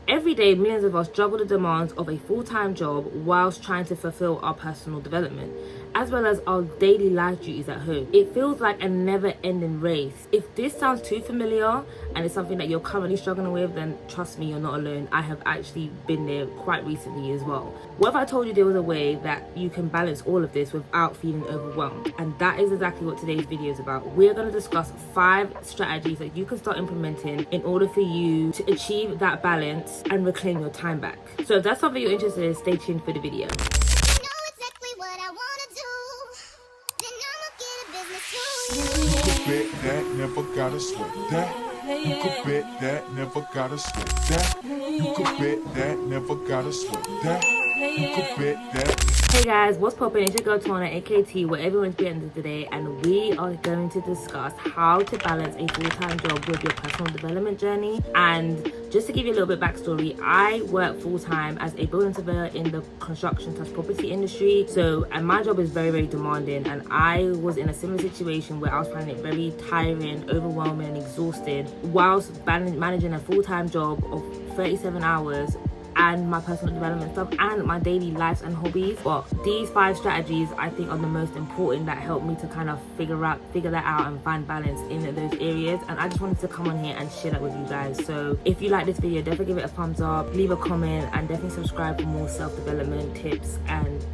every day, millions of us juggle the demands of a full-time job whilst trying to fulfill our personal development, as well as our daily life duties at home. It feels like a never-ending race. If this sounds too familiar and it's something that you're currently struggling with, then trust me, you're not alone. I have actually been there quite recently as well. What if I told you there was a way that you can balance all of this without feeling overwhelmed? And that is exactly what today's video is about. We're going to discuss 5 strategies that you can start implementing in order for you to achieve that balance and reclaim your time back. So if that's something you're interested in, stay tuned for the video. You could bet that, never gotta sweat that. You could bet that, never gotta sweat that. You could bet that, never gotta sweat that. You could bet that. Hey guys, what's poppin'? It's your girl Twana, AKT, where everyone's being today, and we are going to discuss how to balance a full-time job with your personal development journey. And just to give you a little bit backstory, I work full-time as a building surveyor in the construction/property industry. And my job is very, very demanding, and I was in a similar situation where I was finding it very tiring, overwhelming, and exhausted whilst managing a full-time job of 37 hours and my personal development stuff and my daily lives and hobbies. But these 5 strategies I think are the most important that help me to kind of figure that out and find balance in those areas. And I just wanted to come on here and share that with you guys. So if you like this video, definitely give it a thumbs up, leave a comment, and definitely subscribe for more self-development tips and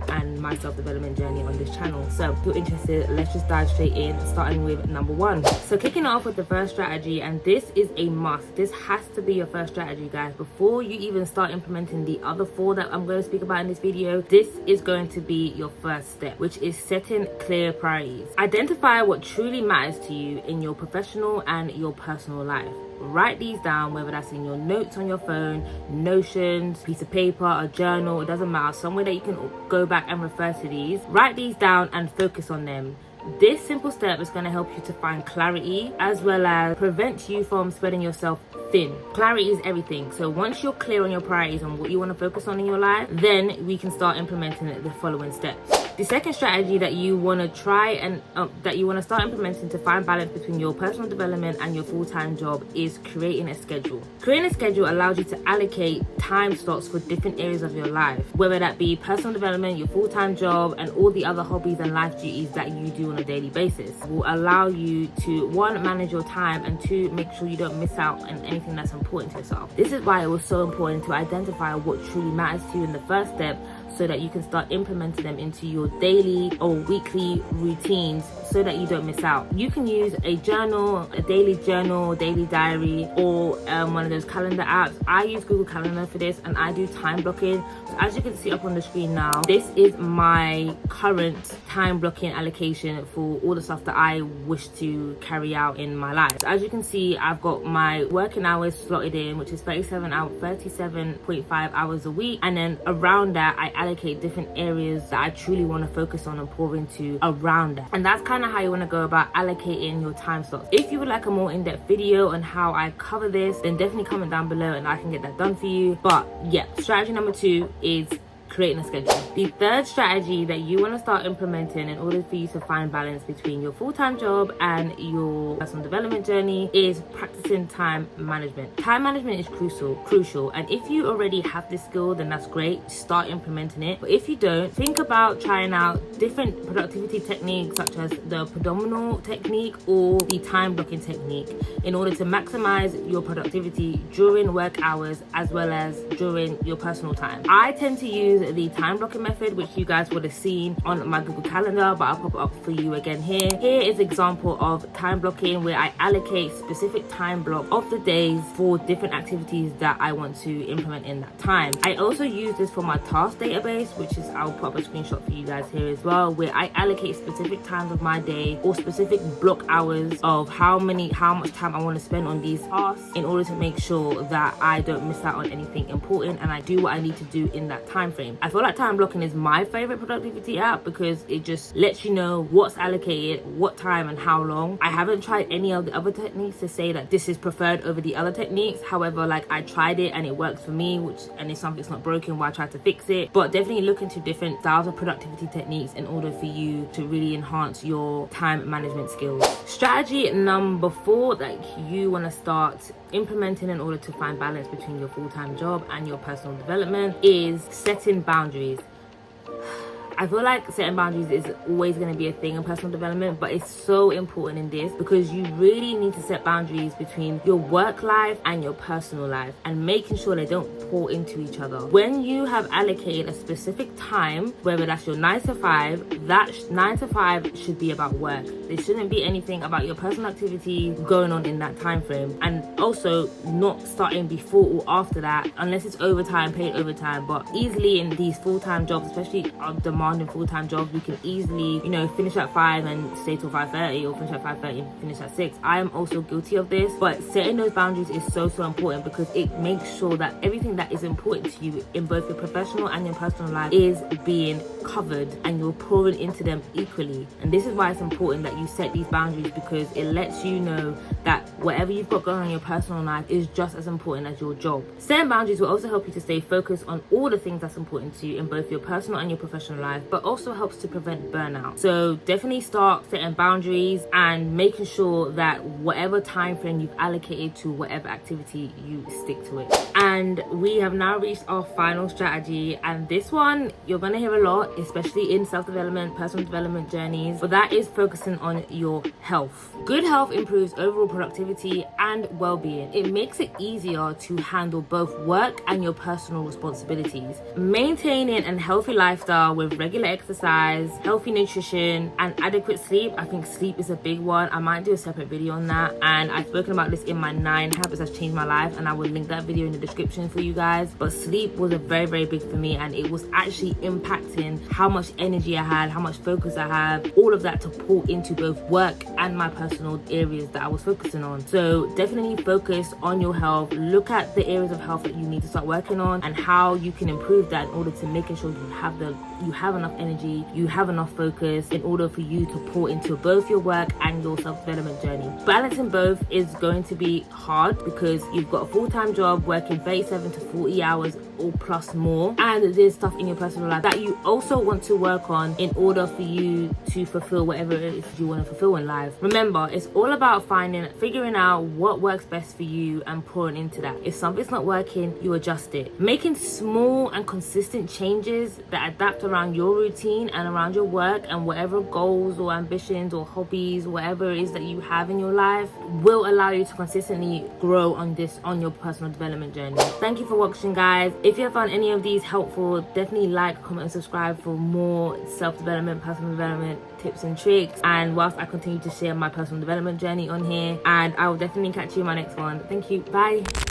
my self-development journey on this channel. So if you're interested, let's just dive straight in, starting with number 1. So kicking off with the first strategy, and this is a must. This has to be your first strategy, guys. Before you even start implementing the other 4 that I'm going to speak about in this video, this is going to be your first step, which is setting clear priorities. Identify what truly matters to you in your professional and your personal life. Write these down, whether that's in your notes on your phone, Notions, piece of paper, a journal, it doesn't matter, somewhere that you can go back and refer to these. Write these down and focus on them. This simple step is going to help you to find clarity, as well as prevent you from spreading yourself thin. Clarity is everything. So once you're clear on your priorities and what you want to focus on in your life, then we can start implementing the following steps. The second strategy that you want to start implementing to find balance between your personal development and your full-time job is creating a schedule. Creating a schedule allows you to allocate time slots for different areas of your life, whether that be personal development, your full-time job, and all the other hobbies and life duties that you do on a daily basis. It will allow you to, 1, manage your time, and 2, make sure you don't miss out on anything that's important to yourself. This is why it was so important to identify what truly matters to you in the first step, so that you can start implementing them into your daily or weekly routines so that you don't miss out. You can use a journal, a daily journal, daily diary, or one of those calendar apps. I use Google Calendar for this, and I do time blocking. So as you can see up on the screen now, this is my current time blocking allocation for all the stuff that I wish to carry out in my life. So as you can see, I've got my working hours slotted in, which is 37.5 hours a week, and then around that I allocate different areas that I truly want to focus on and pour into around that. And that's kind of how you want to go about allocating your time slots. If you would like a more in-depth video on how I cover this, then definitely comment down below and I can get that done for you. But yeah, strategy number 2 is creating a schedule. The third strategy that you want to start implementing in order for you to find balance between your full-time job and your personal development journey is practicing time management. Time management is crucial, and if you already have this skill, then that's great. Start implementing it. But if you don't, think about trying out different productivity techniques such as the Pomodoro technique or the time blocking technique in order to maximize your productivity during work hours as well as during your personal time. I tend to use the time blocking method, which you guys would have seen on my Google Calendar, but I'll pop it up for you again here. Here is an example of time blocking where I allocate specific time block of the days for different activities that I want to implement in that time. I also use this for my task database, which is, I'll pop a screenshot for you guys here as well, where I allocate specific times of my day or specific block hours of how much time I want to spend on these tasks in order to make sure that I don't miss out on anything important and I do what I need to do in that time frame. frame. I feel like time blocking is my favorite productivity app because it just lets you know what's allocated, what time and how long. I haven't tried any of the other techniques to say that this is preferred over the other techniques. However, like, I tried it and it works for me, and if something's not broken, why try to fix it? But definitely look into different styles of productivity techniques in order for you to really enhance your time management skills. Strategy number 4 that you want to start implementing in order to find balance between your full-time job and your personal development is setting boundaries. I feel like setting boundaries is always going to be a thing in personal development, but it's so important in this because you really need to set boundaries between your work life and your personal life and making sure they don't pour into each other. When you have allocated a specific time, whether that's your 9 to 5, that 9 to 5 should be about work. There shouldn't be anything about your personal activity going on in that time frame, and also not starting before or after that unless it's overtime, paid overtime. But easily in these full-time jobs, especially our demanding full-time jobs, we can easily, you know, finish at 5 and stay till 5:30, or finish at 5:30 and finish at 6. I am also guilty of this, but setting those boundaries is so important because it makes sure that everything that is important to you in both your professional and your personal life is being covered and you're pouring into them equally. And this is why it's important that you set these boundaries, because it lets you know that whatever you've got going on in your personal life is just as important as your job. Setting boundaries will also help you to stay focused on all the things that's important to you in both your personal and your professional life, but also helps to prevent burnout. So definitely start setting boundaries and making sure that whatever time frame you've allocated to whatever activity, you stick to it. And we have now reached our final strategy, and this one you're going to hear a lot, especially in self-development, personal development journeys, but that is focusing on your health. Good health improves overall productivity and well-being. It makes it easier to handle both work and your personal responsibilities. Maintaining a healthy lifestyle with regular exercise, healthy nutrition and adequate sleep. I think sleep is a big one. I might do a separate video on that, and I've spoken about this in my 9 habits that's changed my life, and I will link that video in the description for you guys. But sleep was a very big for me, and it was actually impacting how much energy I had, how much focus I have, all of that to pour into both work and my personal areas that I was focusing on. So definitely focus on your health. Look at the areas of health that you need to start working on and how you can improve that in order to making sure you have enough energy, you have enough focus in order for you to pour into both your work and your self-development journey. Balancing both is going to be hard because you've got a full-time job working 37 to 40 hours or plus more, and there's stuff in your personal life that you also want to work on in order for you to fulfill whatever it is you want to fulfill in life. Remember, it's all about figuring out what works best for you and pouring into that. If something's not working, you adjust it. Making small and consistent changes that adapt around your routine and around your work and whatever goals or ambitions or hobbies, whatever it is that you have in your life, will allow you to consistently grow on your personal development journey. Thank you for watching, guys. If you have found any of these helpful, definitely like, comment and subscribe for more self-development, personal development tips and tricks, and whilst I continue to share my personal development journey on here, and I will definitely catch you in my next one. Thank you. Bye.